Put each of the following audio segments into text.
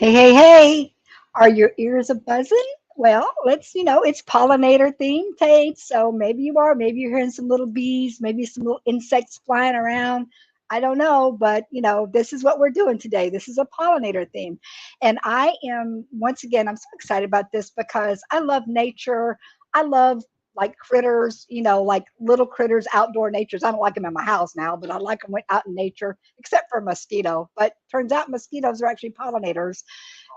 Hey, hey, hey, are your ears a buzzing? Well, it's pollinator themed, Tate. So maybe you are, maybe you're hearing some little bees, maybe some little insects flying around. I don't know, but this is what we're doing today. This is a pollinator theme. And I am, once again, I'm so excited about this because I love nature. I love like critters, like little critters, outdoor natures. I don't like them in my house now, but I like them out in nature, except for a mosquito. But turns out mosquitoes are actually pollinators.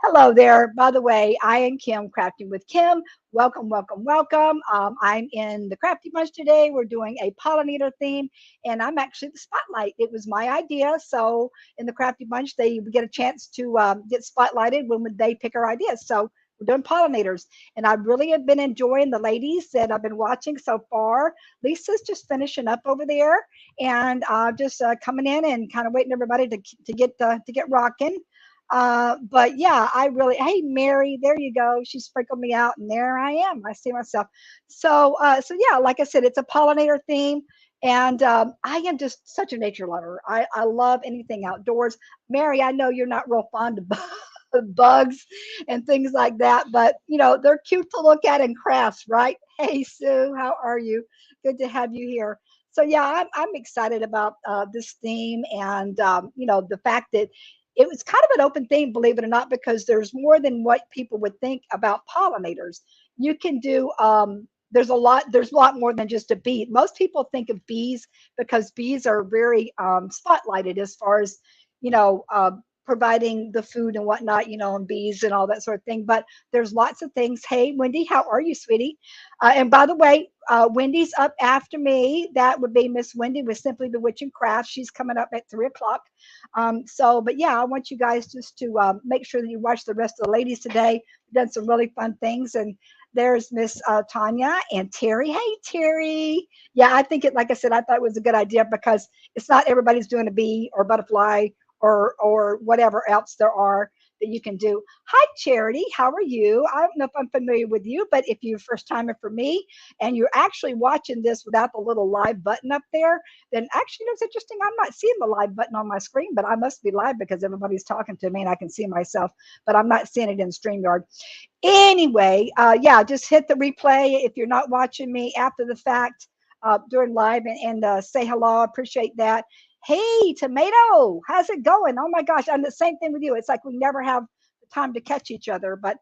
Hello there. By the way, I am Kim, Crafting with Kim. Welcome, welcome, welcome. I'm in the Crafty Bunch today. We're doing a pollinator theme, and I'm actually the spotlight. It was my idea. So in the Crafty Bunch, they get a chance to get spotlighted when they pick our ideas. So we're doing pollinators, and I really have been enjoying the ladies that I've been watching so far. Lisa's just finishing up over there, and just coming in and kind of waiting everybody to get rocking. But yeah, I really, hey Mary, there you go. She sprinkled me out, and there I am. I see myself. So yeah, like I said, it's a pollinator theme, and I am just such a nature lover. I love anything outdoors. Mary, I know you're not real fond of bugs and things like that, but they're cute to look at in crafts, right? Hey Sue, how are you? Good to have you here. So yeah, I'm excited about this theme, and the fact that it was kind of an open thing, believe it or not, because there's more than what people would think about pollinators. You can do there's a lot more than just a bee. Most people think of bees because bees are very spotlighted as far as you know uh, providing the food and whatnot, and bees and all that sort of thing. But there's lots of things. Hey Wendy, how are you, sweetie? And by the way, Wendy's up after me. That would be Miss Wendy with Simply Bewitching Crafts. She's coming up at 3 o'clock. But yeah, I want you guys just to make sure that you watch the rest of the ladies today. We've done some really fun things, and there's Miss Tanya and Terry. Hey, Terry. Yeah, I think it. Like I said, I thought it was a good idea because it's not everybody's doing a bee or butterfly or whatever else there are that you can do. Hi, Charity. How are you? I don't know if I'm familiar with you, but if you're first timer for me and you're actually watching this without the little live button up there, then actually, it's interesting. I'm not seeing the live button on my screen, but I must be live because everybody's talking to me and I can see myself, but I'm not seeing it in StreamYard. Anyway, yeah, just hit the replay if you're not watching me after the fact during live and say hello. I appreciate that. Hey, Tomato, how's it going? Oh my gosh, I'm the same thing with you. It's like we never have the time to catch each other. But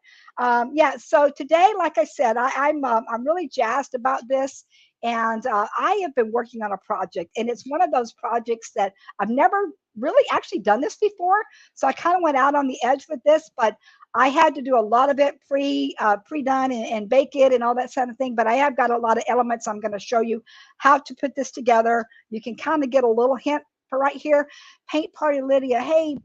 yeah, so today, like I said, I'm really jazzed about this. And I have been working on a project, and it's one of those projects that I've never really actually done this before. So I kind of went out on the edge with this, but I had to do a lot of it pre-done and bake it and all that kind of thing. But I have got a lot of elements. I'm going to show you how to put this together. You can kind of get a little hint for right here. Paint Party Lydia. Hey,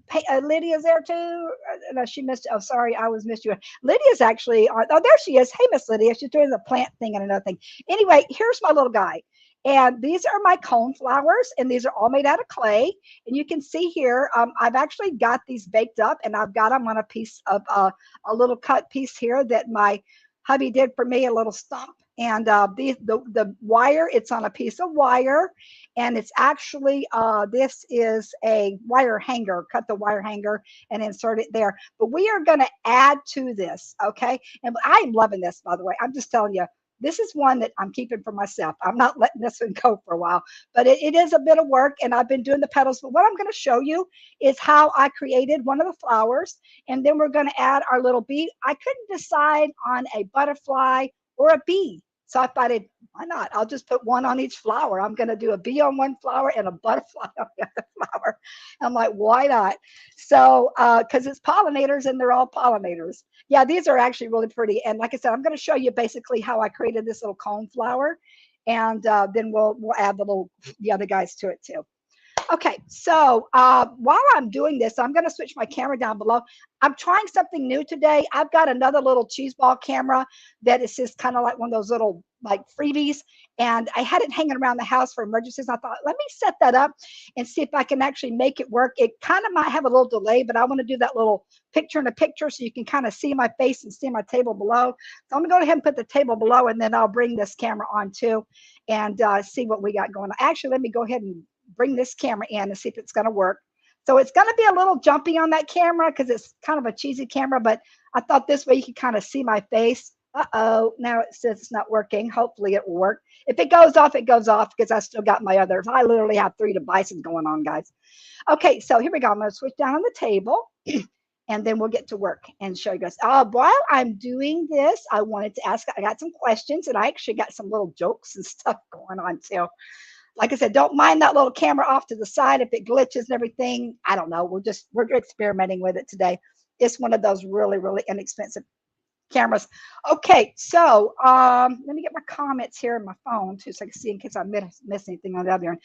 Lydia's there too. No, she missed. Oh, sorry, I was missed you. Lydia's actually. Oh, there she is. Hey, Miss Lydia. She's doing the plant thing and another thing. Anyway, here's my little guy. And these are my cone flowers, and these are all made out of clay. And you can see here, I've actually got these baked up, and I've got them on a piece of a little cut piece here that my hubby did for me, a little stump. And the wire, it's on a piece of wire, and it's actually this is a wire hanger. Cut the wire hanger and insert it there. But we are going to add to this, okay? And I'm loving this, by the way. I'm just telling you, this is one that I'm keeping for myself. I'm not letting this one go for a while, but it is a bit of work, and I've been doing the petals. But what I'm going to show you is how I created one of the flowers, and then we're going to add our little bee. I couldn't decide on a butterfly or a bee. So I thought, why not? I'll just put one on each flower. I'm going to do a bee on one flower and a butterfly on the other flower. I'm like, why not? So, because it's pollinators and they're all pollinators. Yeah, these are actually really pretty. And like I said, I'm going to show you basically how I created this little cone flower, and then we'll add the other guys to it too. Okay, so while I'm doing this, I'm going to switch my camera down below. I'm trying something new today. I've got another little cheese ball camera that is just kind of like one of those little like freebies, and I had it hanging around the house for emergencies. I thought, let me set that up and see if I can actually make it work. It kind of might have a little delay, but I want to do that little picture in a picture so you can kind of see my face and see my table below. So I'm going to go ahead and put the table below, and then I'll bring this camera on too and see what we got going on. Actually, let me go ahead and bring this camera in and see if it's going to work. So it's going to be a little jumpy on that camera because it's kind of a cheesy camera, but I thought this way you could kind of see my face. Uh-oh, now it says it's not working. Hopefully it will work. If it goes off, it goes off because I still got my others. I literally have 3 devices going on, guys. Okay, so here we go. I'm going to switch down on the table and then we'll get to work and show you guys. While I'm doing this, I wanted to ask, I got some questions and I actually got some little jokes and stuff going on too. Like I said, don't mind that little camera off to the side if it glitches and everything. I don't know. We're experimenting with it today. It's one of those really, really inexpensive cameras. Okay, so let me get my comments here on my phone too so I can see in case I miss anything on the other end.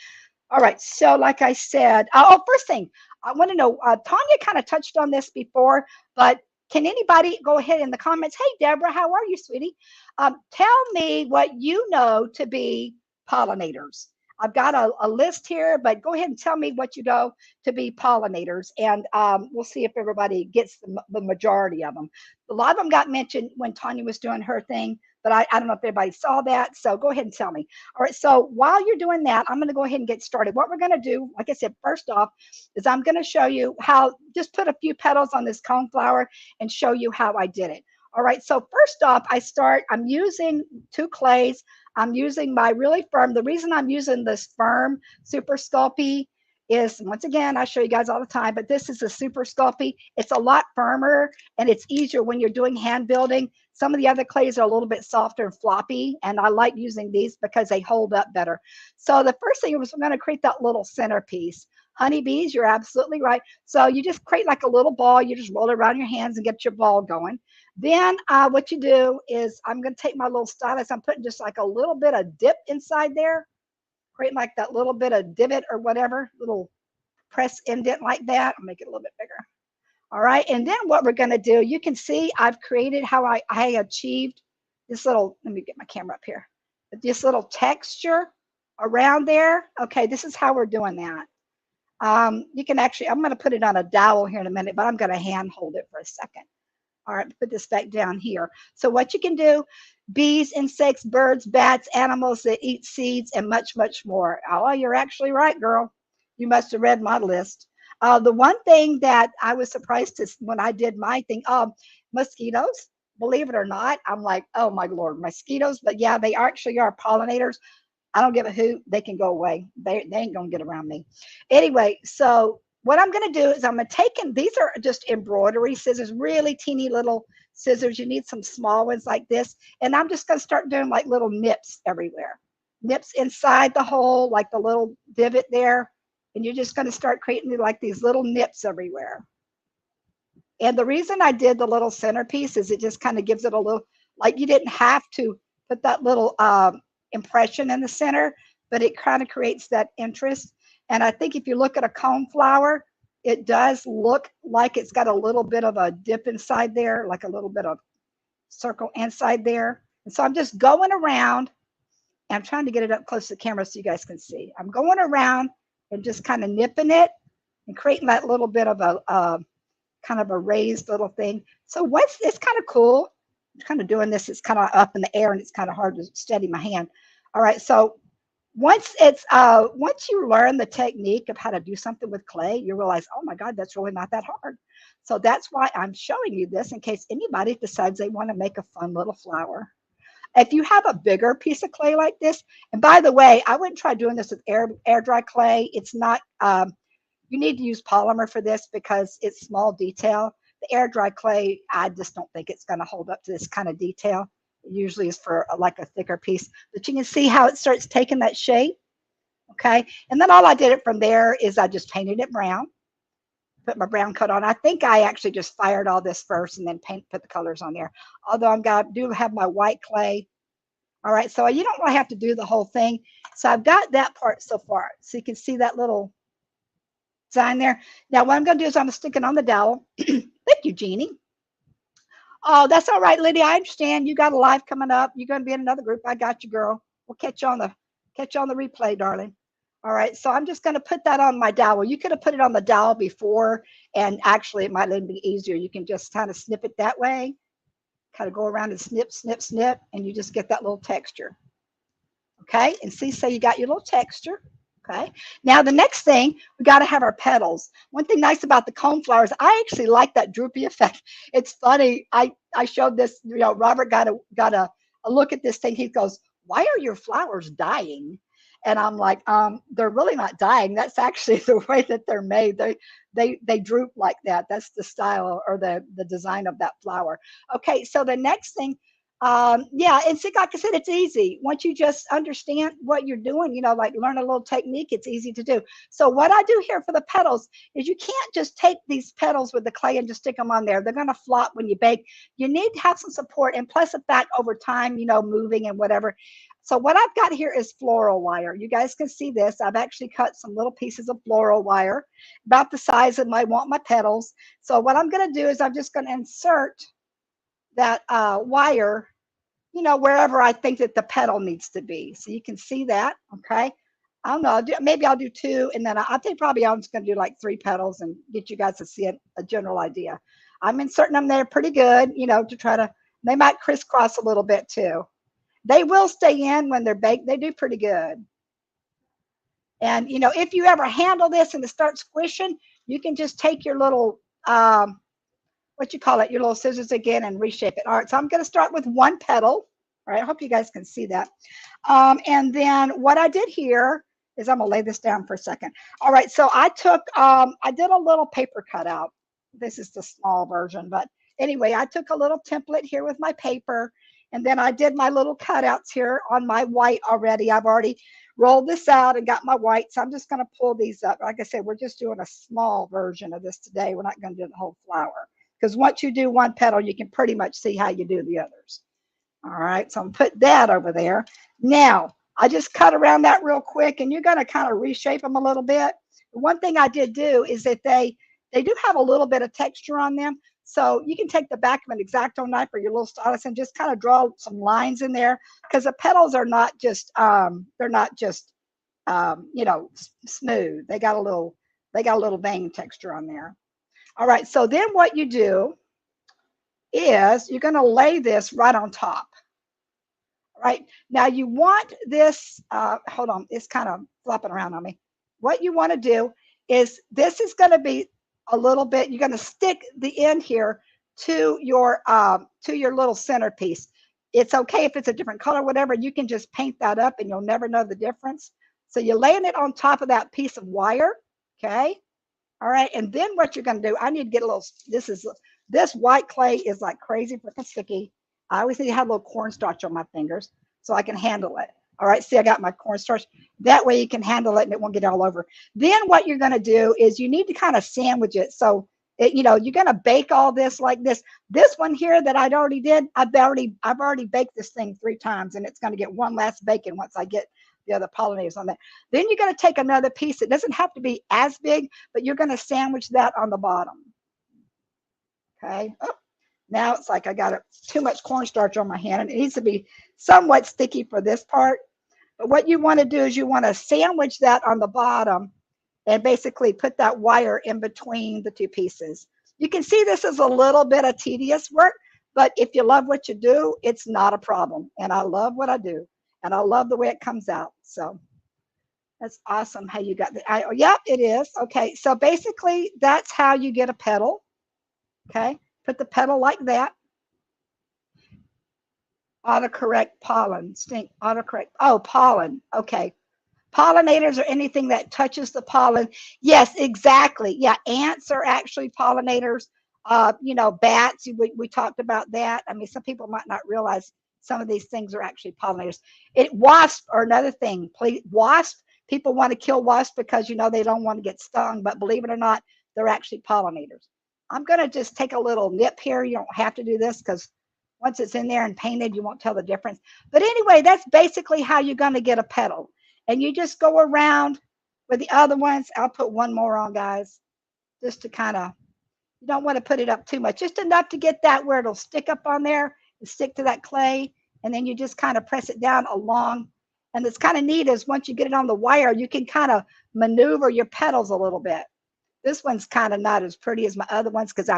All right, so like I said, first thing, I want to know, Tanya kind of touched on this before, but can anybody go ahead in the comments? Hey, Deborah, how are you, sweetie? Tell me what you know to be pollinators. I've got a list here, but go ahead and tell me what you know to be pollinators, and we'll see if everybody gets the majority of them. A lot of them got mentioned when Tanya was doing her thing, but I don't know if everybody saw that, so go ahead and tell me. All right, so while you're doing that, I'm going to go ahead and get started. What we're going to do, like I said, first off, is I'm going to show you how, just put a few petals on this coneflower and show you how I did it. All right, so first off, I'm using 2 clays. I'm using my really firm. The reason I'm using this firm Super Sculpey is, once again, I show you guys all the time, but this is a Super Sculpey. It's a lot firmer and it's easier when you're doing hand building. Some of the other clays are a little bit softer and floppy, and I like using these because they hold up better. So the first thing was, I'm going to create that little centerpiece. Honeybees, you're absolutely right. So you just create like a little ball. You just roll it around your hands and get your ball going. Then what you do is, I'm going to take my little stylus. I'm putting just like a little bit of dip inside there. Create like that little bit of divot or whatever, little press indent like that. I'll make it a little bit bigger. All right, and then what we're going to do, you can see I've created how I achieved this little, let me get my camera up here, this little texture around there. Okay, this is how we're doing that. You can actually, I'm going to put it on a dowel here in a minute, but I'm going to hand hold it for a second. All right, put this back down here. So what you can do, bees, insects, birds, bats, animals that eat seeds, and much, much more. Oh, you're actually right, girl. You must have read my list. The one thing that I was surprised to when I did my thing, mosquitoes, believe it or not, I'm like, oh my Lord, mosquitoes. But yeah, they actually are pollinators. I don't give a hoot. They can go away. They ain't going to get around me. Anyway, so what I'm going to do is I'm going to take in, these are just embroidery scissors, really teeny little scissors. You need some small ones like this. And I'm just going to start doing like little nips everywhere. Nips inside the hole, like the little divot there. And you're just going to start creating like these little nips everywhere. And the reason I did the little centerpiece is it just kind of gives it a little, like you didn't have to put that little impression in the center, but it kind of creates that interest. And I think if you look at a coneflower, it does look like it's got a little bit of a dip inside there, like a little bit of circle inside there. And so I'm just going around, and I'm trying to get it up close to the camera so you guys can see. I'm going around and just kind of nipping it and creating that little bit of a kind of a raised little thing. So it's kind of cool. I'm kind of doing this. It's kind of up in the air and it's kind of hard to steady my hand. All right. So once you learn the technique of how to do something with clay, you realize, oh my God, that's really not that hard. So that's why I'm showing you this in case anybody decides they want to make a fun little flower. If you have a bigger piece of clay like this, and by the way, I wouldn't try doing this with air dry clay. It's not, you need to use polymer for this because it's small detail. The air dry clay, I just don't think it's going to hold up to this kind of detail. It usually is for like a thicker piece, but you can see how it starts taking that shape. Okay. And then all I did it from there is I just painted it brown, put my brown coat on. I think I actually just fired all this first and then put the colors on there. Although do have my white clay. All right. So you don't really have to do the whole thing. So I've got that part so far. So you can see that little design there. Now what I'm going to do is I'm going to stick it on the dowel. Thank you, Jeanie. Oh, that's all right, Lydia. I understand. You got a live coming up. You're going to be in another group. I got you, girl. We'll catch you on the replay, darling. All right. So I'm just going to put that on my dowel. You could have put it on the dowel before, and actually it might even be easier. You can just kind of snip it that way, kind of go around and snip, snip, snip, and you just get that little texture. Okay. And see, so you got your little texture. Okay. Now the next thing, we got to have our petals. One thing nice about the cone flowers, I actually like that droopy effect. It's funny. I showed this. Robert got a look at this thing. He goes, "Why are your flowers dying?" And I'm like, they're really not dying. That's actually the way that they're made. They droop like that. That's the style or the design of that flower. Okay. So the next thing, yeah, and see, like I said, it's easy once you just understand what you're doing. Like learn a little technique. It's easy to do. So what I do here for the petals is you can't just take these petals with the clay and just stick them on there. They're going to flop when you bake. You need to have some support, and plus the fact over time, moving and whatever. So what I've got here is floral wire. You guys can see this. I've actually cut some little pieces of floral wire about the size of I want my petals. So what I'm going to do is I'm just going to insert that wire, wherever I think that the petal needs to be. So you can see that, okay? I don't know, maybe I'll do two, and then I think probably I'm just going to do like three petals and get you guys to see a general idea. I'm inserting them there pretty good, to try to, they might crisscross a little bit too. They will stay in when they're baked. They do pretty good. And, if you ever handle this and it starts squishing, you can just take your little, what you call it, your little scissors again and reshape it. All right, so I'm going to start with one petal. All right, I hope you guys can see that. And then what I did here is I'm going to lay this down for a second. All right, so I did a little paper cutout. This is the small version, but anyway, I took a little template here with my paper, and then I did my little cutouts here on my white already. I've already rolled this out and got my white, so I'm just going to pull these up. Like I said, we're just doing a small version of this today. We're not going to do the whole flower, because once you do one petal, you can pretty much see how you do the others. All right, so I'm gonna put that over there. Now, I just cut around that real quick, and you're gonna kind of reshape them a little bit. One thing I did do is that they do have a little bit of texture on them. So you can take the back of an X-Acto knife or your little stylus and just kind of draw some lines in there, because the petals are not just they're not just smooth. They got a little vein texture on there. All right, so then what you do is you're going to lay this right on top. Right now, you want this. Hold on, it's kind of flopping around on me. What you want to do is this is going to be a little bit. You're going to stick the end here to your little centerpiece. It's okay if it's a different color, whatever. You can just paint that up, and you'll never know the difference. So you're laying it on top of that piece of wire. Okay. All right, and then what you're going to do, I need to get a little, this white clay is like crazy freaking sticky. I always need to have a little cornstarch on my fingers so I can handle it. All right, see, I got my cornstarch. That way you can handle it and it won't get all over. Then what you're going to do is you need to kind of sandwich it. So, you're going to bake all this like this. This one here that I'd already did, I've already baked this thing 3 times, and it's going to get one last baking once I get the other pollinators on that. Then you're going to take another piece. It doesn't have to be as big, but you're going to sandwich that on the bottom. Okay. Oh, now it's like I got too much cornstarch on my hand, and it needs to be somewhat sticky for this part. But what you want to do is you want to sandwich that on the bottom and basically put that wire in between the 2 pieces. You can see this is a little bit of tedious work, but if you love what you do, it's not a problem. And I love what I do, and I love the way it comes out. So that's awesome how you got the, yep, it is. Okay, so basically that's how you get a petal. Okay, put the petal like that. Autocorrect pollen, stink, autocorrect. Oh, pollen. Okay. Pollinators are anything that touches the pollen. Yes, exactly. Yeah, ants are actually pollinators. Bats, we talked about that. I mean, some people might not realize some of these things are actually pollinators. Wasps are another thing. Wasps, people want to kill wasps because, they don't want to get stung, but believe it or not, they're actually pollinators. I'm going to just take a little nip here. You don't have to do this because once it's in there and painted, you won't tell the difference. But anyway, that's basically how you're going to get a petal. And you just go around with the other ones. I'll put one more on, guys, just to kind of, you don't want to put it up too much, just enough to get that where it'll stick up on there and stick to that clay. And then you just kind of press it down along. And it's kind of neat is once you get it on the wire, you can kind of maneuver your petals a little bit. This one's kind of not as pretty as my other ones because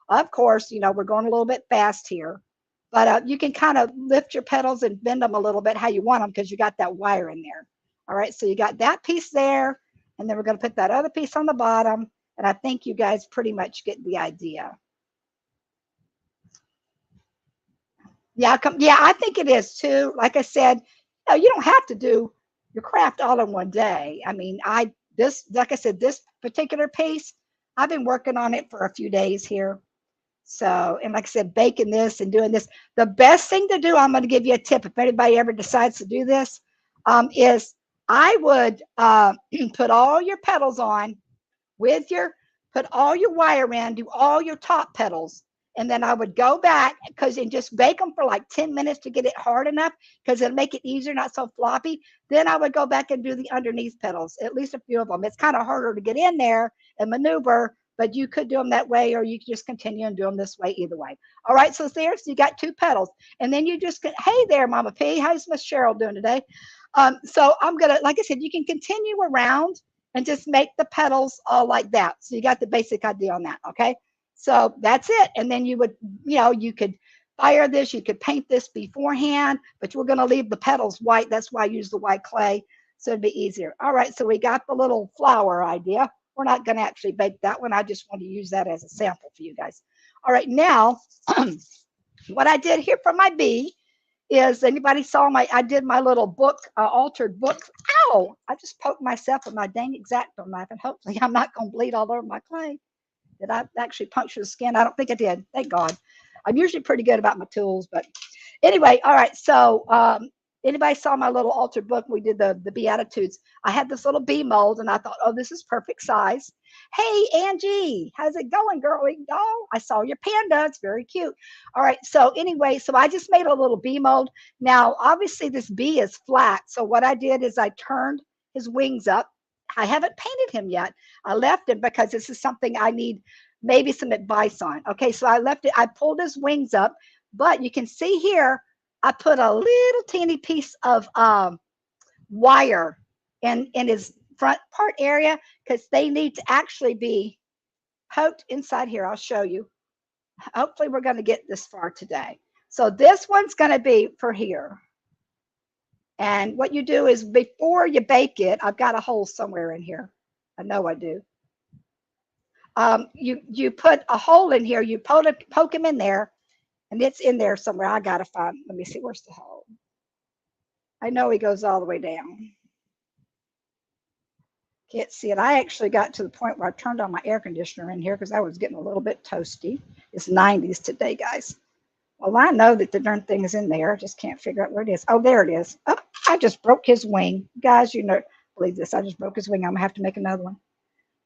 of course, we're going a little bit fast here. But you can kind of lift your petals and bend them a little bit how you want them because you got that wire in there. All right, so you got that piece there, and then we're going to put that other piece on the bottom, and I think you guys pretty much get the idea. Yeah, yeah, I think it is too. Like I said, you don't have to do your craft all in one day. I mean, like I said, this particular piece, I've been working on it for a few days here. So, and like I said, baking this and doing this. The best thing to do, I'm going to give you a tip if anybody ever decides to do this, is I would put all your petals on with your, put all your wire in, do all your top petals. And then I would go back and just bake them for like 10 minutes to get it hard enough because it'll make it easier, not so floppy. Then I would go back and do the underneath petals, at least a few of them. It's kind of harder to get in there and maneuver, but you could do them that way, or you could just continue and do them this way, either way. All right, so there's, you got 2 petals. And then you just, hey there, Mama P, how's Miss Cheryl doing today? So I'm going to, like I said, you can continue around and just make the petals all like that. So you got the basic idea on that, okay? So that's it. And then you would, you could fire this, you could paint this beforehand, but we're going to leave the petals white. That's why I use the white clay, so it'd be easier. All right, so we got the little flower idea. We're not going to actually bake that one. I just want to use that as a sample for you guys. All right, now what I did here for my bee is, anybody saw I did my little book, altered book. Ow, I just poked myself with my dang X-Acto knife, and hopefully I'm not going to bleed all over my clay. Did I actually puncture the skin? I don't think I did. Thank God. I'm usually pretty good about my tools, but anyway, all right. So anybody saw my little altered book? We did the Beatitudes. I had this little bee mold, and I thought, oh, this is perfect size. Hey, Angie, how's it going, girly doll? I saw your panda. It's very cute. All right. So anyway, so I just made a little bee mold. Now, obviously, this bee is flat. So what I did is I turned his wings up. I haven't painted him yet. I left him because this is something I need maybe some advice on. Okay, so I left it. I pulled his wings up, but you can see here, I put a little teeny piece of wire in his front part area because they need to actually be poked inside here. I'll show you. Hopefully we're going to get this far today. So this one's going to be for here. And what you do is, before you bake it, I've got a hole somewhere in here. I know I do. You put a hole in here. You poke him in there, and it's in there somewhere. I got to find. Let me see. Where's the hole? I know he goes all the way down. Can't see it. I actually got to the point where I turned on my air conditioner in here because I was getting a little bit toasty. It's 90s today, guys. Well, I know that the darn thing is in there. I just can't figure out where it is. Oh, there it is. Oh, I just broke his wing. Guys, you know, believe this. I just broke his wing. I'm going to have to make another one.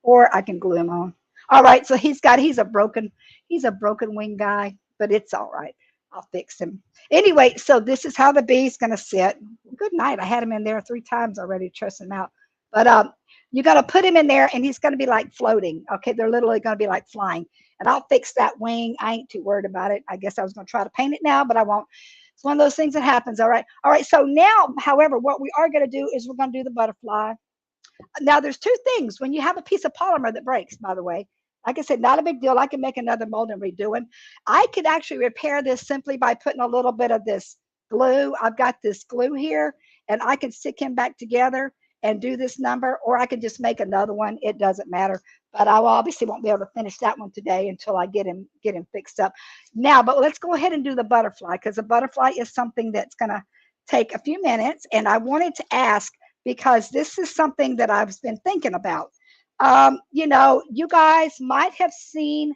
Or I can glue him on. All right, so he's a broken wing guy, but it's all right. I'll fix him. Anyway, so this is how the bee's going to sit. Good night. I had him in there 3 times already to trust him out. But you got to put him in there, and he's going to be like floating. Okay, they're literally going to be like flying. And I'll fix that wing. I ain't too worried about it. I guess I was going to try to paint it now, but I won't. It's one of those things that happens. All right. All right. So now, however, what we are going to do is we're going to do the butterfly. Now, there's 2 things. When you have a piece of polymer that breaks, by the way, like I said, not a big deal. I can make another mold and redo it. I could actually repair this simply by putting a little bit of this glue. I've got this glue here, and I can stick him back together and do this number, or I can just make another one. It doesn't matter. But I obviously won't be able to finish that one today until I get him fixed up. Now, but let's go ahead and do the butterfly, because the butterfly is something that's going to take a few minutes. And I wanted to ask, because this is something that I've been thinking about. You know, you guys might have seen,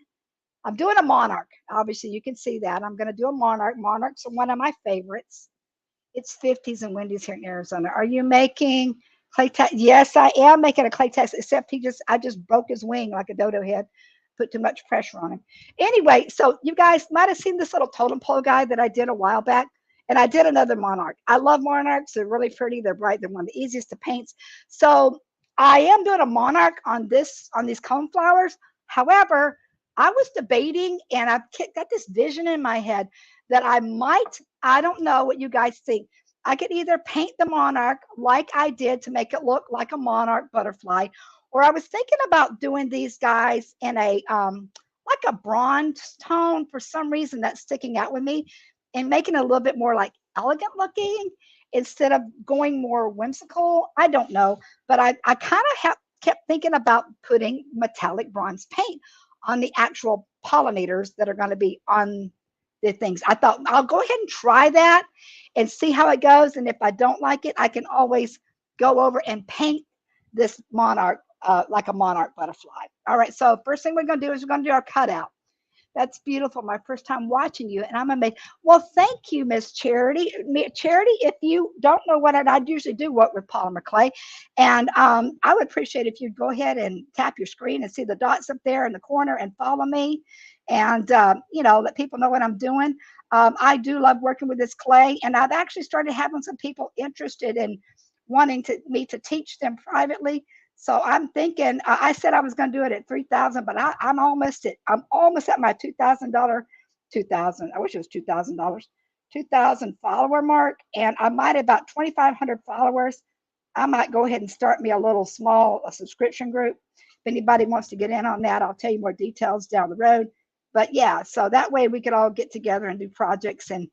I'm doing a monarch. Obviously, you can see that. I'm going to do a monarch. Monarchs are one of my favorites. It's 50s and Wendy's here in Arizona. Are you making clay test? Yes, I am making a clay test, except I just broke his wing like a dodo head, put too much pressure on him. Anyway, so you guys might have seen this little totem pole guy that I did a while back. And I did another monarch. I love monarchs. They're really pretty. They're bright. They're one of the easiest to paint. So I am doing a monarch on these cone flowers. However, I was debating, and I've got this vision in my head that I don't know what you guys think. I could either paint the monarch like I did to make it look like a monarch butterfly, or I was thinking about doing these guys in a like a bronze tone. For some reason, that's sticking out with me, and making it a little bit more like elegant looking. instead of going more whimsical. I don't know, but I kind of kept thinking about putting metallic bronze paint on the actual pollinators that are going to be on the things. I thought I'll go ahead and try that and see how it goes. And if I don't like it, I can always go over and paint this monarch like a monarch butterfly. All right, so first thing we're going to do is we're going to do our cutout. That's beautiful. My first time watching you, and I'm amazed. Well, thank you, Miss Charity. Charity, if you don't know what I usually do work with polymer clay, and I would appreciate if you'd go ahead and tap your screen and see the dots up there in the corner and follow me, and let people know what I'm doing. I do love working with this clay, and I've actually started having some people interested in wanting me to teach them privately. So I'm thinking, I said I was going to do it at 3,000, but I'm almost at my $2,000, 2,000. I wish it was $2,000, 2,000 follower mark. And I might have about 2,500 followers. I might go ahead and start me a little small subscription group. If anybody wants to get in on that, I'll tell you more details down the road. But yeah, so that way we could all get together and do projects, and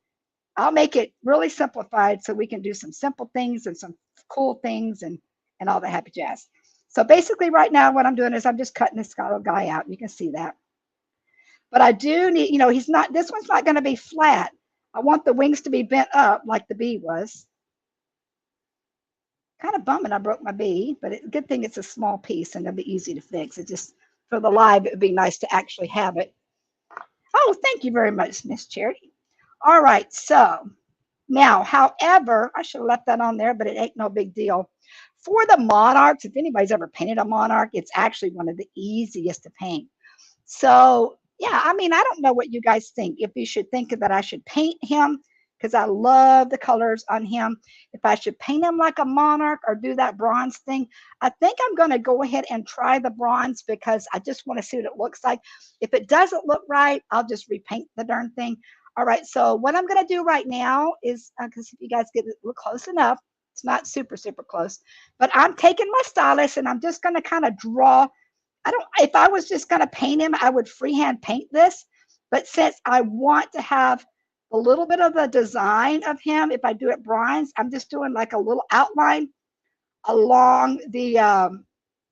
I'll make it really simplified so we can do some simple things and some cool things and all the happy jazz. So basically right now what I'm doing is I'm just cutting this little guy out. You can see that. But I do need, this one's not going to be flat. I want the wings to be bent up like the bee was. Kind of bumming I broke my bee, but good thing it's a small piece and it'll be easy to fix. It just, for the live, it would be nice to actually have it. Oh, thank you very much, Miss Charity. All right, so now, however, I should have left that on there, but it ain't no big deal. For the monarchs, if anybody's ever painted a monarch, it's actually one of the easiest to paint. So, yeah, I mean, I don't know what you guys think. If you should think that I should paint him, because I love the colors on him. If I should paint him like a monarch or do that bronze thing, I think I'm going to go ahead and try the bronze because I just want to see what it looks like. If it doesn't look right, I'll just repaint the darn thing. All right, so what I'm going to do right now is, because if you guys get it close enough, it's not super, super close, but I'm taking my stylus and I'm just going to kind of draw. If I was just going to paint him, I would freehand paint this. But since I want to have a little bit of the design of him, if I do it bronze, I'm just doing like a little outline along the, I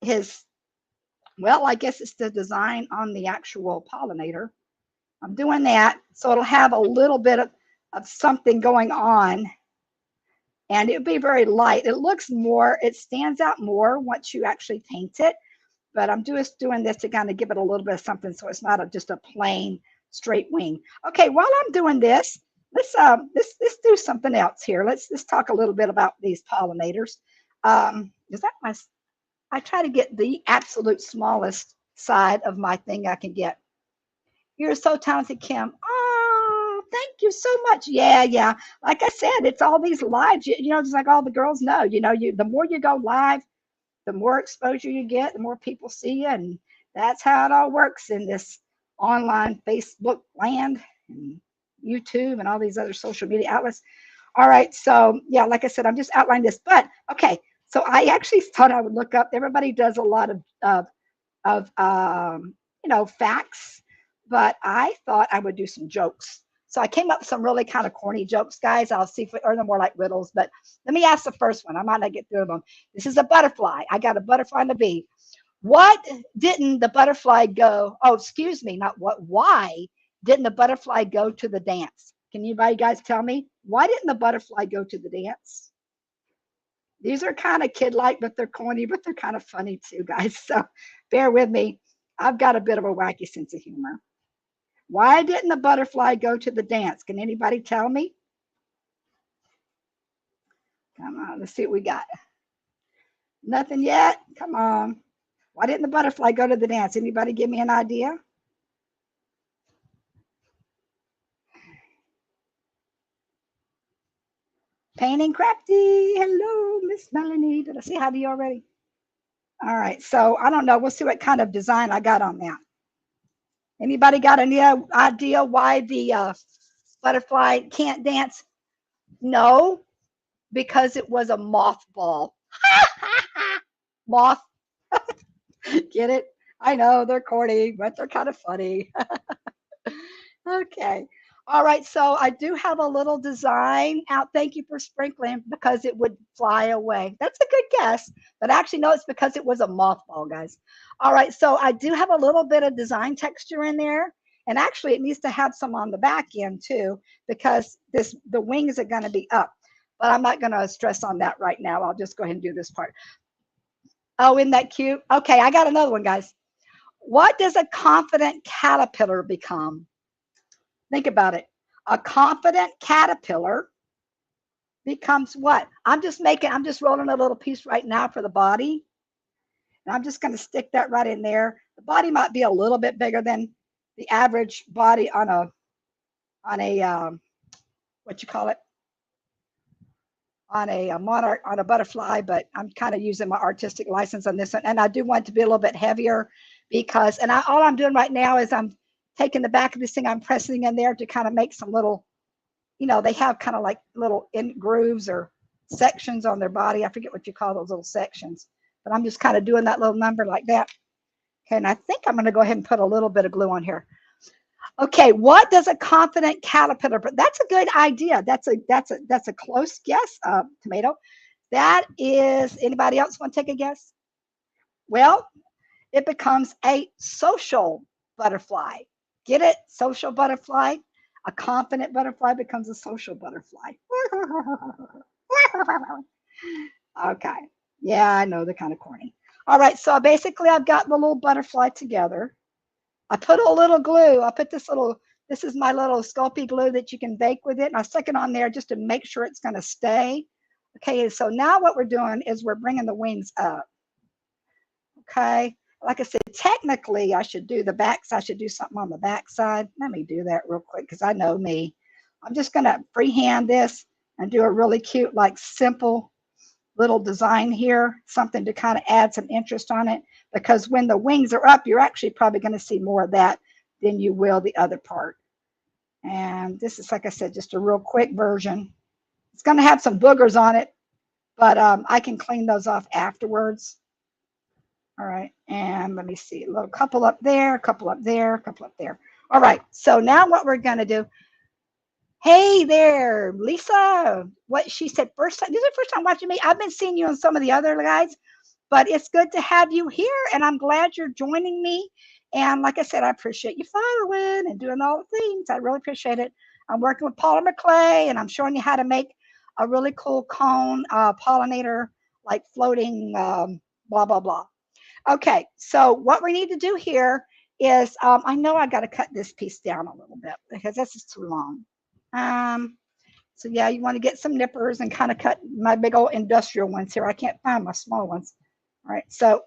guess it's the design on the actual pollinator. I'm doing that. So it'll have a little bit of something going on. And it'll be very light. It stands out more once you actually paint it. But I'm just doing this to kind of give it a little bit of something so it's not just a plain straight wing. Okay, while I'm doing this, let's do something else here. Let's talk a little bit about these pollinators. I try to get the absolute smallest side of my thing I can get. You're so talented, Kim. Oh, thank you so much. Yeah. Like I said, it's all these lives. Just like all the girls know. The more you go live, the more exposure you get, the more people see you, and that's how it all works in this online Facebook land and YouTube and all these other social media outlets. All right, so yeah, like I said, I'm just outlining this, but okay. So I actually thought I would look up. Everybody does a lot of facts, but I thought I would do some jokes. So I came up with some really kind of corny jokes, guys. I'll see if they're more like riddles, but let me ask the first one. I might not get through them. This is a butterfly. I got a butterfly and a bee. What didn't the butterfly go? Oh, excuse me, not what. Why didn't the butterfly go to the dance? Can anybody guys tell me? Why didn't the butterfly go to the dance? These are kind of kid-like, but they're corny, but they're kind of funny too, guys. So bear with me. I've got a bit of a wacky sense of humor. Why didn't the butterfly go to the dance? Can anybody tell me? Come on, let's see what we got. Nothing yet? Come on. Why didn't the butterfly go to the dance? Anybody give me an idea? Painting Crafty. Hello, Miss Melanie. Did I say hi to you already? All right, so I don't know. We'll see what kind of design I got on that. Anybody got any idea why the butterfly can't dance? No, because it was a mothball. Moth. Get it? I know they're corny, but they're kind of funny. Okay. All right, so I do have a little design out. Thank you for sprinkling because it would fly away. That's a good guess, but actually, no, it's because it was a mothball, guys. All right, so I do have a little bit of design texture in there, and actually, it needs to have some on the back end too because the wings are going to be up. But I'm not going to stress on that right now. I'll just go ahead and do this part. Oh, isn't that cute? Okay, I got another one, guys. What does a confident caterpillar become? Think about it. A confident caterpillar becomes what? I'm just rolling a little piece right now for the body. And I'm just going to stick that right in there. The body might be a little bit bigger than the average body on a what you call it? On a monarch, on a butterfly, but I'm kind of using my artistic license on this one. And I do want it to be a little bit heavier because, all I'm doing right now is I'm taking the back of this thing, I'm pressing in there to kind of make some little, they have kind of like little in grooves or sections on their body. I forget what you call those little sections, but I'm just kind of doing that little number like that. Okay, and I think I'm going to go ahead and put a little bit of glue on here. Okay, what does a confident caterpillar? But that's a good idea. That's a close guess, tomato. That is. Anybody else want to take a guess? Well, it becomes a social butterfly. Get it? Social butterfly. A confident butterfly becomes a social butterfly. Okay. Yeah, I know they're kind of corny. All right, so basically I've got the little butterfly together. I put a little glue. I put this is my little Sculpey glue that you can bake with it. And I stuck it on there just to make sure it's going to stay. Okay, so now what we're doing is we're bringing the wings up. Okay, like I said, technically I should do the backs. I should do something on the back side. Let me do that real quick because I know me. I'm just going to freehand this and do a really cute, like simple little design here, something to kind of add some interest on it, because when the wings are up, you're actually probably going to see more of that than you will the other part. And this is, like I said, just a real quick version. It's going to have some boogers on it, but I can clean those off afterwards. All right, and let me see, a little couple up there, a couple up there, a couple up there. All right, so now what we're going to do, hey there, Lisa. What she said, first time, this is the first time watching me. I've been seeing you on some of the other guys, but it's good to have you here, and I'm glad you're joining me. And like I said, I appreciate you following and doing all the things. I really appreciate it. I'm working with polymer clay, and I'm showing you how to make a really cool cone pollinator, like floating blah, blah, blah. Okay, so what we need to do here is, I know I got to cut this piece down a little bit because this is too long. So yeah, you want to get some nippers and kind of cut my big old industrial ones here. I can't find my small ones. All right, so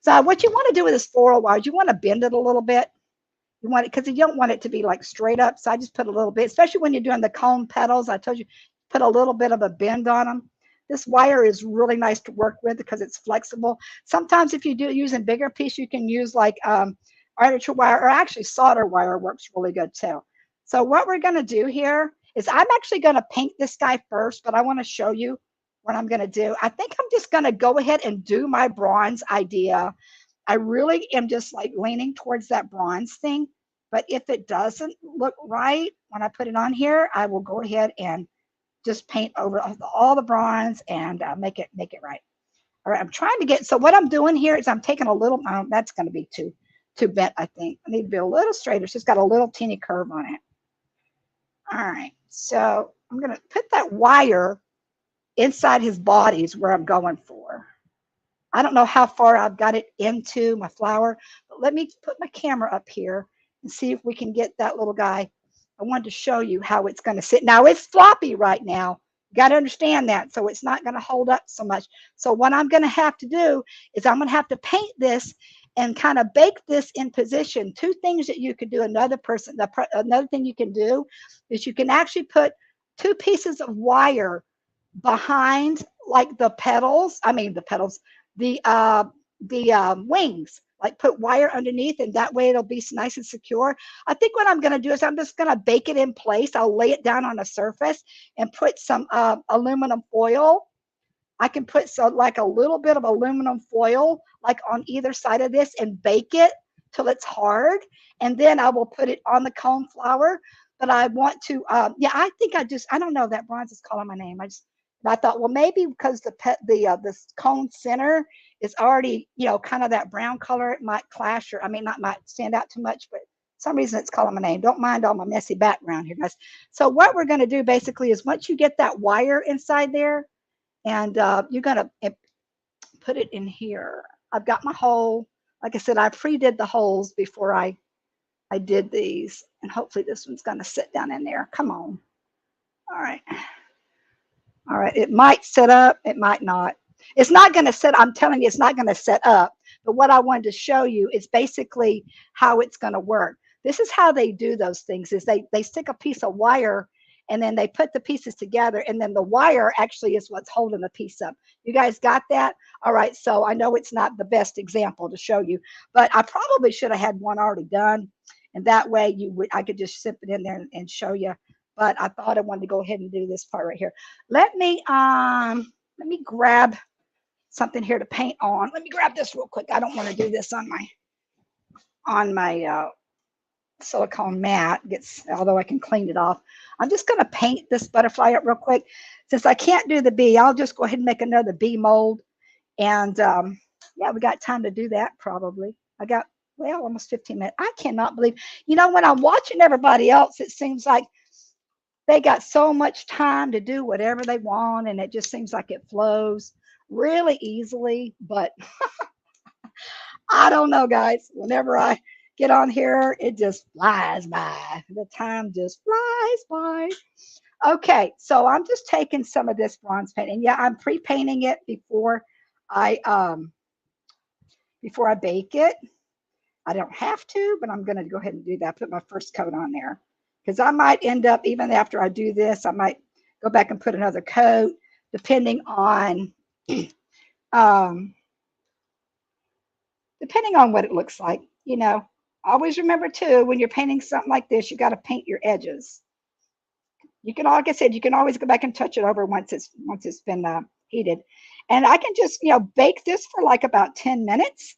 what you want to do with this floral wire, you want to bend it a little bit. You want it because you don't want it to be like straight up. So I just put a little bit, especially when you're doing the cone petals. I told you, put a little bit of a bend on them. This wire is really nice to work with because it's flexible. Sometimes if you do using bigger piece, you can use like artificial wire, or actually solder wire works really good too. So what we're going to do here is I'm actually going to paint this guy first, but I want to show you what I'm going to do. I think I'm just going to go ahead and do my bronze idea. I really am just like leaning towards that bronze thing. But if it doesn't look right when I put it on here, I will go ahead and just paint over all the bronze and make it right. All right, I'm trying to get, so what I'm doing here is I'm taking a little, that's going to be too bent, I think. I need to be a little straighter. It's just got a little teeny curve on it. All right, so I'm going to put that wire inside his body is where I'm going for. I don't know how far I've got it into my flower, but let me put my camera up here and see if we can get that little guy. I wanted to show you how it's going to sit. Now it's floppy right now. You got to understand that. So it's not going to hold up so much. So what I'm going to have to do is I'm going to have to paint this and kind of bake this in position. Two things that you could do. Another thing you can do is you can actually put two pieces of wire behind like the petals. I mean the petals, the wings. Like put wire underneath, and that way it'll be nice and secure. I think what I'm going to do is I'm just going to bake it in place. I'll lay it down on a surface and put some aluminum foil. I can put like a little bit of aluminum foil like on either side of this and bake it till it's hard. And then I will put it on the cone flower. but I want to, yeah, I think I don't know, that bronze is calling my name. I thought, well, maybe because this cone center is already, kind of that brown color, it might clash, or I mean, not might stand out too much, but some reason it's calling my name. Don't mind all my messy background here, guys. So what we're going to do basically is once you get that wire inside there, and you're going to put it in here. I've got my hole. Like I said, I pre-did the holes before I did these, and hopefully this one's going to sit down in there. Come on. All right. All right. It might set up. It might not. It's not going to set. I'm telling you, it's not going to set up. But what I wanted to show you is basically how it's going to work. This is how they do those things, is they stick a piece of wire, and then they put the pieces together, and then the wire actually is what's holding the piece up. You guys got that? All right. So I know it's not the best example to show you, but I probably should have had one already done. And that way I could just zip it in there and show you. But I thought I wanted to go ahead and do this part right here. Let me grab something here to paint on. Let me grab this real quick. I don't want to do this on my silicone mat. Although I can clean it off. I'm just going to paint this butterfly up real quick. Since I can't do the bee, I'll just go ahead and make another bee mold. And yeah, we got time to do that probably. I got, well, almost 15 minutes. I cannot believe, when I'm watching everybody else, it seems like they got so much time to do whatever they want, and it just seems like it flows really easily. But I don't know, guys. Whenever I get on here, it just flies by. The time just flies by. Okay, so I'm just taking some of this bronze paint, and yeah, I'm pre-painting it before I bake it. I don't have to, but I'm going to go ahead and do that. Put my first coat on there, because I might end up, even after I do this, I might go back and put another coat, depending on what it looks like. Always remember too, when you're painting something like this, you got to paint your edges. You can, like I said, you can always go back and touch it over once it's been heated. And I can just, bake this for like about 10 minutes.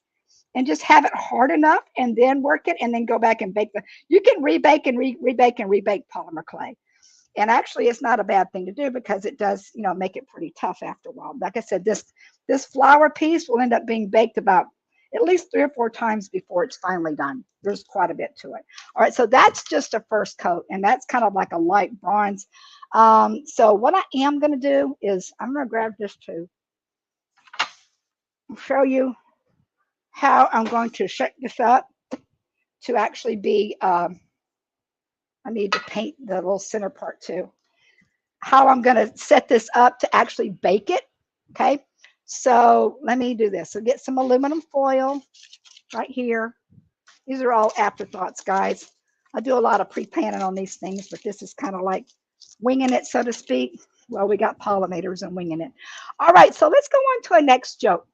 And just have it hard enough, and then work it, and then go back and bake you can rebake and rebake and rebake polymer clay. And actually it's not a bad thing to do, because it does, make it pretty tough after a while. Like I said, this flower piece will end up being baked about at least 3 or 4 times before it's finally done. There's quite a bit to it. All right, so that's just a first coat, and that's kind of like a light bronze. So what I am going to do is I'm going to grab this too, show you how I'm going to set this up to actually be, I need to paint the little center part too. How I'm going to set this up to actually bake it. Okay, so let me do this. So get some aluminum foil right here. These are all afterthoughts, guys. I do a lot of pre-painting on these things, but this is kind of like winging it, so to speak. Well, we got pollinators and winging it. All right, so let's go on to a next joke.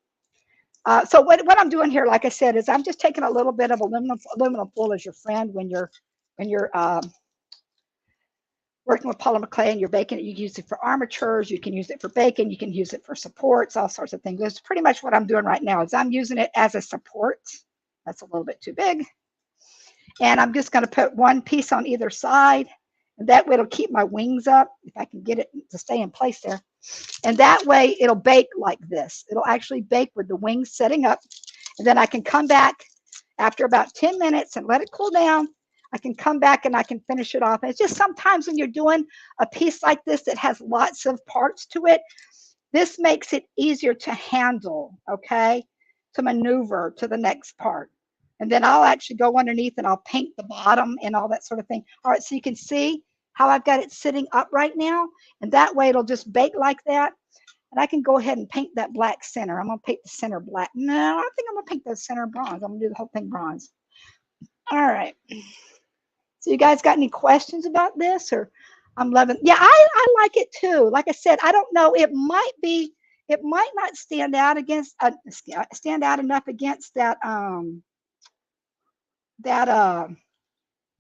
So what I'm doing here, like I said, is I'm just taking a little bit of aluminum foil as your friend when you're working with polymer clay and you're baking it. You can use it for armatures, you can use it for baking, you can use it for supports, all sorts of things. That's pretty much what I'm doing right now, is I'm using it as a support. That's a little bit too big. And I'm just going to put one piece on either side, and that way it'll keep my wings up, if I can get it to stay in place there. And that way it'll bake like this. It'll actually bake with the wings setting up. And then I can come back after about 10 minutes and let it cool down. I can come back and I can finish it off. And it's just sometimes when you're doing a piece like this that has lots of parts to it, this makes it easier to handle, okay, to maneuver to the next part. And then I'll actually go underneath and I'll paint the bottom and all that sort of thing. All right, so you can see how I've got it sitting up right now. And that way it'll just bake like that. And I can go ahead and paint that black center. I'm going to paint the center black. No, I think I'm going to paint the center bronze. I'm going to do the whole thing bronze. All right. So you guys got any questions about this? Or I'm loving, yeah, I like it too. Like I said, I don't know. It might not stand out enough against that,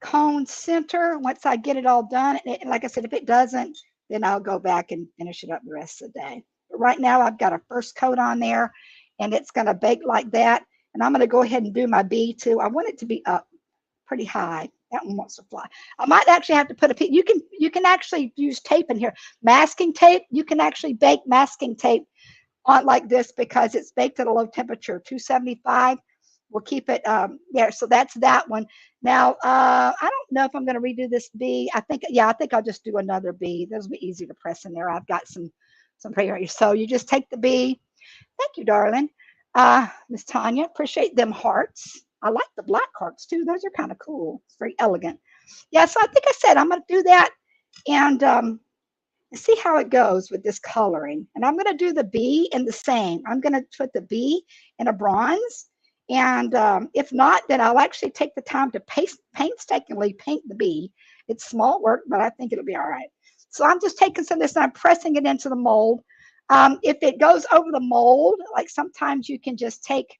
cone center once I get it all done. And like I said, if it doesn't, then I'll go back and finish it up the rest of the day. But right now I've got a first coat on there, and it's going to bake like that. And I'm going to go ahead and do my bee too. I want it to be up pretty high. That one wants to fly. I might actually have to put a piece. You can actually use tape in here. Masking tape. You can actually bake masking tape on like this because it's baked at a low temperature, 275. We'll keep it there. So that's that one. Now, I don't know if I'm going to redo this bee. I think, yeah, I think I'll just do another bee. Those will be easy to press in there. I've got some pretty. So you just take the bee. Thank you, darling. Miss Tanya, appreciate them hearts. I like the black hearts too. Those are kind of cool. It's very elegant. Yeah, so I think I said I'm going to do that and see how it goes with this coloring. And I'm going to do the bee in the same. I'm going to put the bee in a bronze. And if not, then I'll actually take the time to painstakingly paint the bee. It's small work, but I think it'll be all right. So I'm just taking some of this and I'm pressing it into the mold. If it goes over the mold, like sometimes you can just take,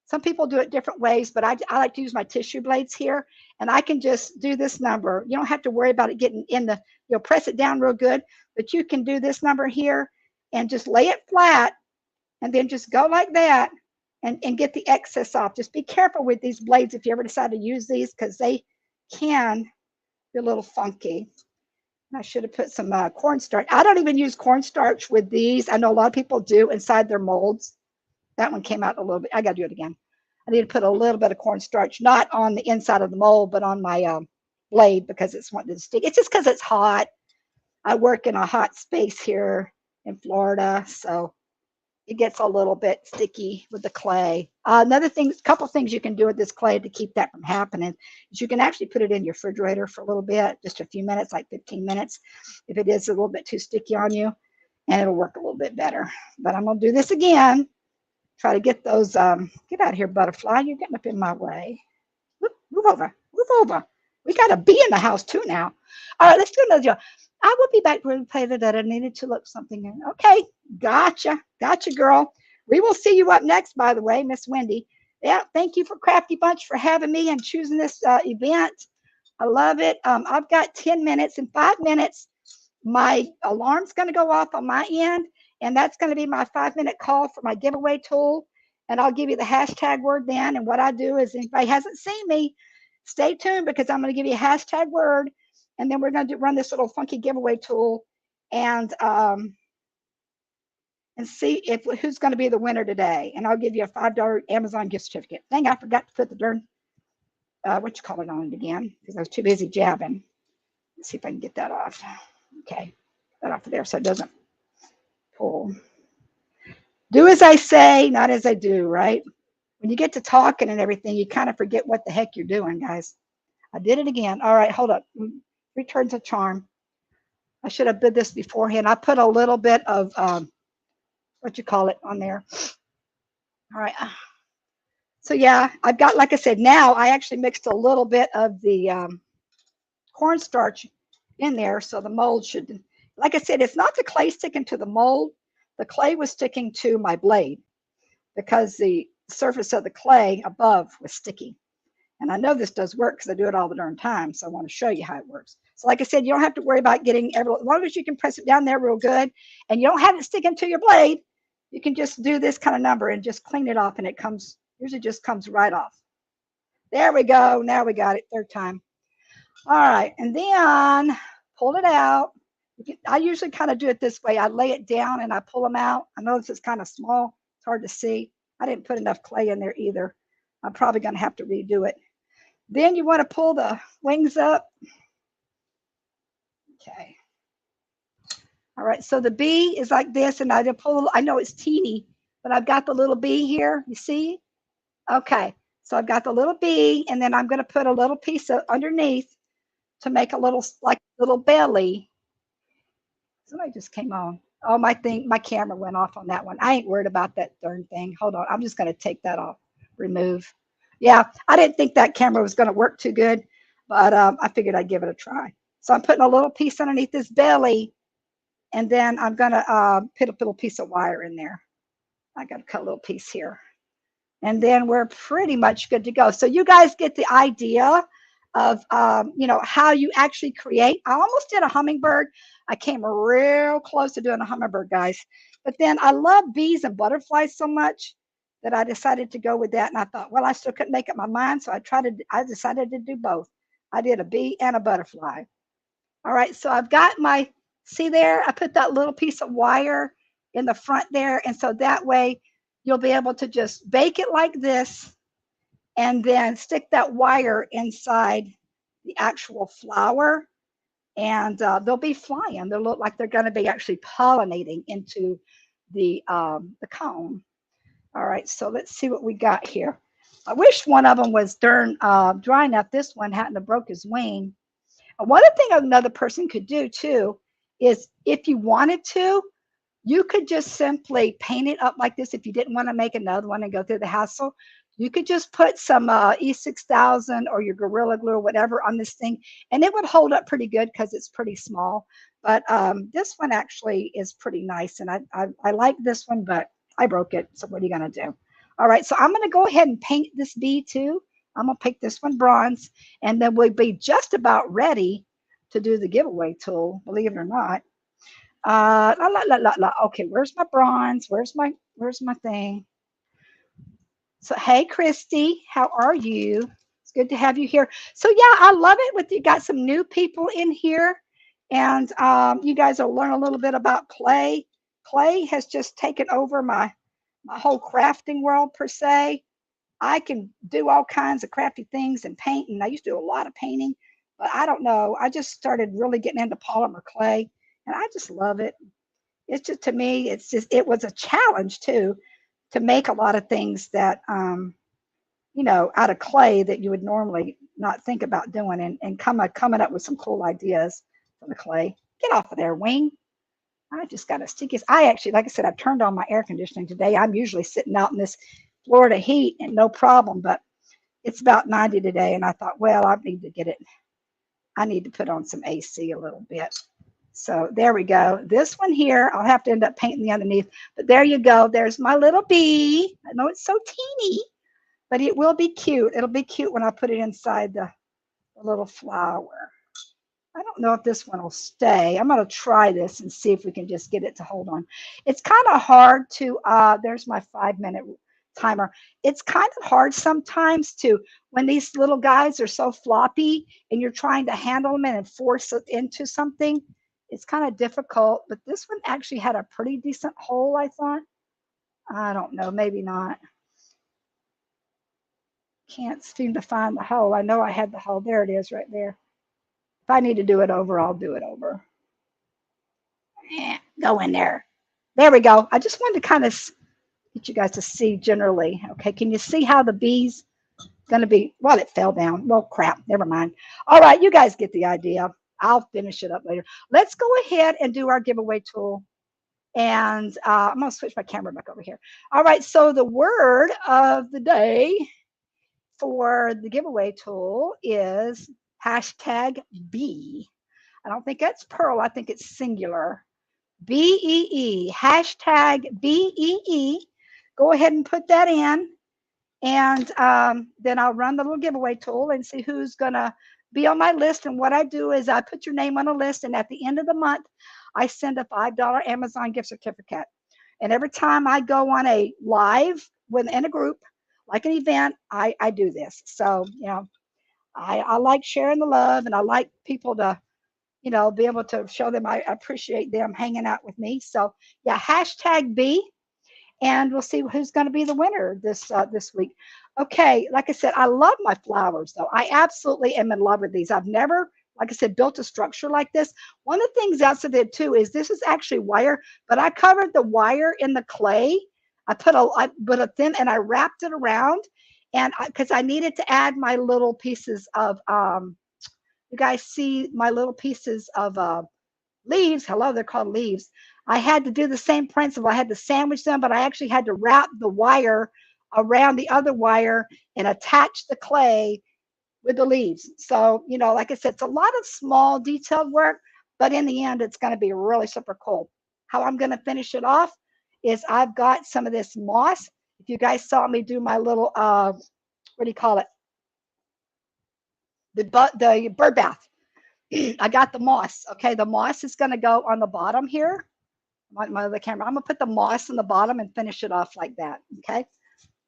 some people do it different ways, but I like to use my tissue blades here, and I can just do this number. You don't have to worry about it getting in the, you'll press it down real good, but you can do this number here and just lay it flat and then just go like that and get the excess off. Just be careful with these blades if you ever decide to use these because they can be a little funky. I should have put some cornstarch. I don't even use cornstarch with these. I know a lot of people do inside their molds. That one came out a little bit. I got to do it again. I need to put a little bit of cornstarch, not on the inside of the mold, but on my blade because it's wanting to stick. It's just because it's hot. I work in a hot space here in Florida, so it gets a little bit sticky with the clay. Another thing, couple things you can do with this clay to keep that from happening is you can actually put it in your refrigerator for a little bit, just a few minutes, like 15 minutes, if it is a little bit too sticky on you, and it'll work a little bit better. But I'm going to do this again. Try to get those, get out of here, butterfly. You're getting up in my way. Move over, move over. We got a bee in the house too now. All right, let's do another job. I will be back to play that I needed to look something in. Okay, gotcha, girl. We will see you up next, by the way, Miss Wendy. Yeah, thank you for Crafty Bunch for having me and choosing this event. I love it. I've got 10 minutes. In 5 minutes, my alarm's going to go off on my end, and that's going to be my 5-minute call for my giveaway tool. And I'll give you the hashtag word then. And what I do is, if anybody hasn't seen me, stay tuned because I'm going to give you a hashtag word, and then we're going to run this little funky giveaway tool and see if who's going to be the winner today. And I'll give you a $5 Amazon gift certificate. Dang, I forgot to put the darn what you call it on it again because I was too busy jabbing. Let's see if I can get that off. Okay, that off of there so it doesn't pull. Do as I say, not as I do, right? When you get to talking and everything, you kind of forget what the heck you're doing, guys. I did it again. All right, hold up. Return to charm. I should have did this beforehand. I put a little bit of what you call it on there. All right. So yeah, I've got, like I said, now I actually mixed a little bit of the cornstarch in there, so the mold should, like I said, it's not the clay sticking to the mold. The clay was sticking to my blade because the surface of the clay above was sticky. And I know this does work because I do it all the darn time. So I want to show you how it works. So like I said, you don't have to worry about getting as long as you can press it down there real good and you don't have it sticking to your blade, you can just do this kind of number and just clean it off and it comes, usually just comes right off. There we go. Now we got it. Third time. All right. And then pull it out. I usually kind of do it this way. I lay it down and I pull them out. I know this is kind of small. It's hard to see. I didn't put enough clay in there either. I'm probably going to have to redo it. Then you want to pull the wings up. Okay. All right. So the bee is like this, and I just pull. I know it's teeny, but I've got the little bee here. You see? Okay. So I've got the little bee, and then I'm going to put a little piece of underneath to make a little, like little belly. Somebody just came on. Oh, my camera went off on that one. I ain't worried about that darn thing. Hold on. I'm just going to take that off. Remove. Yeah, I didn't think that camera was going to work too good, but I figured I'd give it a try. So I'm putting a little piece underneath this belly, and then I'm going to put a little piece of wire in there. I got to cut a little piece here. And then we're pretty much good to go. So you guys get the idea of, you know, how you actually create. I almost did a hummingbird. I came real close to doing a hummingbird, guys. But then I love bees and butterflies so much that I decided to go with that. And I thought, well, I still couldn't make up my mind. So I decided to do both. I did a bee and a butterfly. All right, so I've got my, see there, I put that little piece of wire in the front there. And so that way you'll be able to just bake it like this and then stick that wire inside the actual flower. And they'll be flying. They'll look like they're going to be actually pollinating into the cone. All right, so let's see what we got here. I wish one of them was darn dry enough. This one hadn't have broke his wing. One thing another person could do too is if you wanted to, you could just simply paint it up like this. If you didn't want to make another one and go through the hassle, you could just put some E6000 or your Gorilla Glue or whatever on this thing, and it would hold up pretty good because it's pretty small. But this one actually is pretty nice, and I like this one, but I broke it. So what are you going to do? All right, so I'm going to go ahead and paint this bee too. I'm going to pick this one bronze, and then we'll be just about ready to do the giveaway tool, believe it or not. Okay, where's my bronze? Where's my thing? So, hey, Kristie, how are you? It's good to have you here. So, yeah, I love it with you. Got some new people in here, and you guys will learn a little bit about clay. Clay has just taken over my whole crafting world per se. I can do all kinds of crafty things and paint, and I used to do a lot of painting, but I don't know. I just started really getting into polymer clay, and I just love it. It's just, to me, it's just, it was a challenge too to make a lot of things that you know, out of clay that you would normally not think about doing, and coming up with some cool ideas from the clay. Get off of there, wing. I just got a sticky. I actually, like I said, I've turned on my air conditioning today. I'm usually sitting out in this Florida heat and no problem, but it's about 90 today, and I thought, well, I need to get it. I need to put on some AC a little bit. So there we go. This one here, I'll have to end up painting the underneath, but there you go. There's my little bee. I know it's so teeny, but it will be cute. It'll be cute when I put it inside the little flower. I don't know if this one will stay. I'm going to try this and see if we can just get it to hold on. It's kind of hard to, there's my 5-minute timer. It's kind of hard sometimes to, when these little guys are so floppy and you're trying to handle them and force it into something, it's kind of difficult. But this one actually had a pretty decent hole, I thought. I don't know, maybe not. Can't seem to find the hole. I know I had the hole. There it is right there. If I need to do it over, I'll do it over. Go in there. There we go. I just wanted to kind of get you guys to see generally. Okay, can you see how the bee's going to be? Well, it fell down. Well, crap. Never mind. All right, you guys get the idea. I'll finish it up later. Let's go ahead and do our giveaway tool. And I'm going to switch my camera back over here. All right, so the word of the day for the giveaway tool is #B. I don't think that's Pearl. I think it's singular. BEE, #BEE. Go ahead and put that in. And then I'll run the little giveaway tool and see who's going to be on my list. And what I do is I put your name on a list. And at the end of the month, I send a $5 Amazon gift certificate. And every time I go on a live within a group, like an event, I do this. So, you know, I like sharing the love, and I like people to, you know, be able to show them I appreciate them hanging out with me. So yeah, #B, and we'll see who's going to be the winner this week. Okay, like I said, I love my flowers though. I absolutely am in love with these. I've never, like I said, built a structure like this. One of the things else I did too is this is actually wire, but I covered the wire in the clay. I put a thin, and I wrapped it around, and because I needed to add my little pieces of you guys see my little pieces of leaves. Hello, they're called leaves. I had to do the same principle. I had to sandwich them, but I actually had to wrap the wire around the other wire and attach the clay with the leaves. So, you know, like I said, it's a lot of small detailed work, but in the end, it's going to be really super cool. How I'm going to finish it off is I've got some of this moss. If you guys saw me do my little, what do you call it? The bird bath. I got the moss. Okay, the moss is going to go on the bottom here. My other camera. I'm going to put the moss on the bottom and finish it off like that. Okay.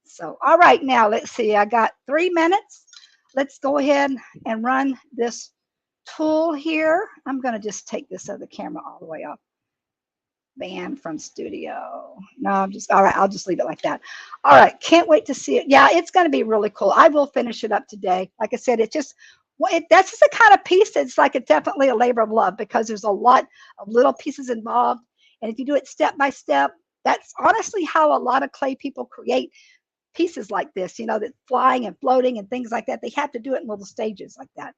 So, all right, now let's see. I got 3 minutes. let's go ahead and run this tool here. I'm going to just take this other camera all the way up. Banned from studio. No, I'm just, all right, I'll just leave it like that. All right, can't wait to see it. Yeah, it's going to be really cool. I will finish it up today. Like I said, it's just, well, that's just the kind of piece that's like it's definitely a labor of love because there's a lot of little pieces involved. And if you do it step by step, that's honestly how a lot of clay people create pieces like this, that flying and floating and things like that. They have to do it in little stages like that.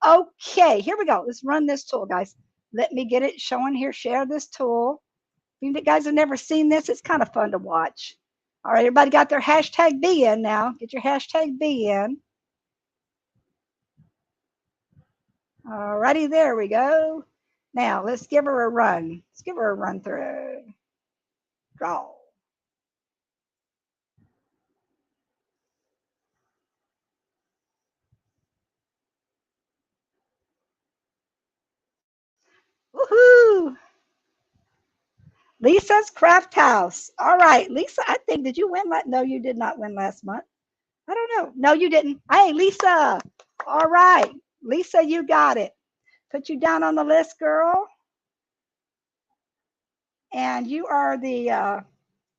Okay, here we go. Let's run this tool, guys. Let me get it showing here. Share this tool. If you guys have never seen this, it's kind of fun to watch. All right, everybody got their hashtag B in now. Get your hashtag B in. All righty, there we go. Now let's give her a run. Let's give her a run through. Draw. Woohoo! Lisa's Craft House. All right, Lisa, I think, did you win? No, you did not win last month. I don't know. No, you didn't. Hey, Lisa. All right. Lisa, you got it. Put you down on the list, girl. And you are the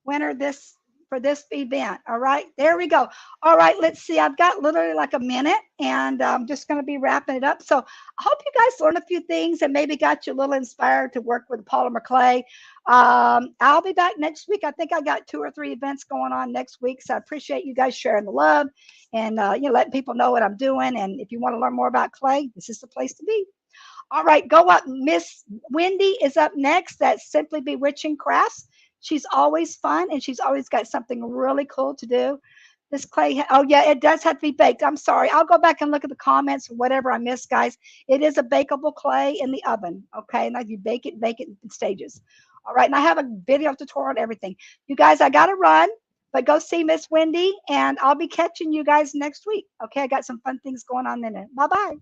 winner this for this event. All right, there we go. All right, let's see. I've got literally like a minute, and I'm just going to be wrapping it up. So I hope you guys learned a few things and maybe got you a little inspired to work with polymer clay. I'll be back next week. I think I got 2 or 3 events going on next week, so I appreciate you guys sharing the love and letting people know what I'm doing. And if you want to learn more about clay, this is the place to be. All right, go up. Miss Wendy is up next. That's Simply Bewitching Crafts. She's always fun and she's always got something really cool to do. This clay, oh yeah, it does have to be baked. I'm sorry. I'll go back and look at the comments or whatever I missed, guys. It is a bakeable clay in the oven. Okay, now you bake it in stages. All right, and I have a video tutorial on everything. You guys, I got to run, but go see Miss Wendy and I'll be catching you guys next week. Okay, I got some fun things going on in it. Bye bye.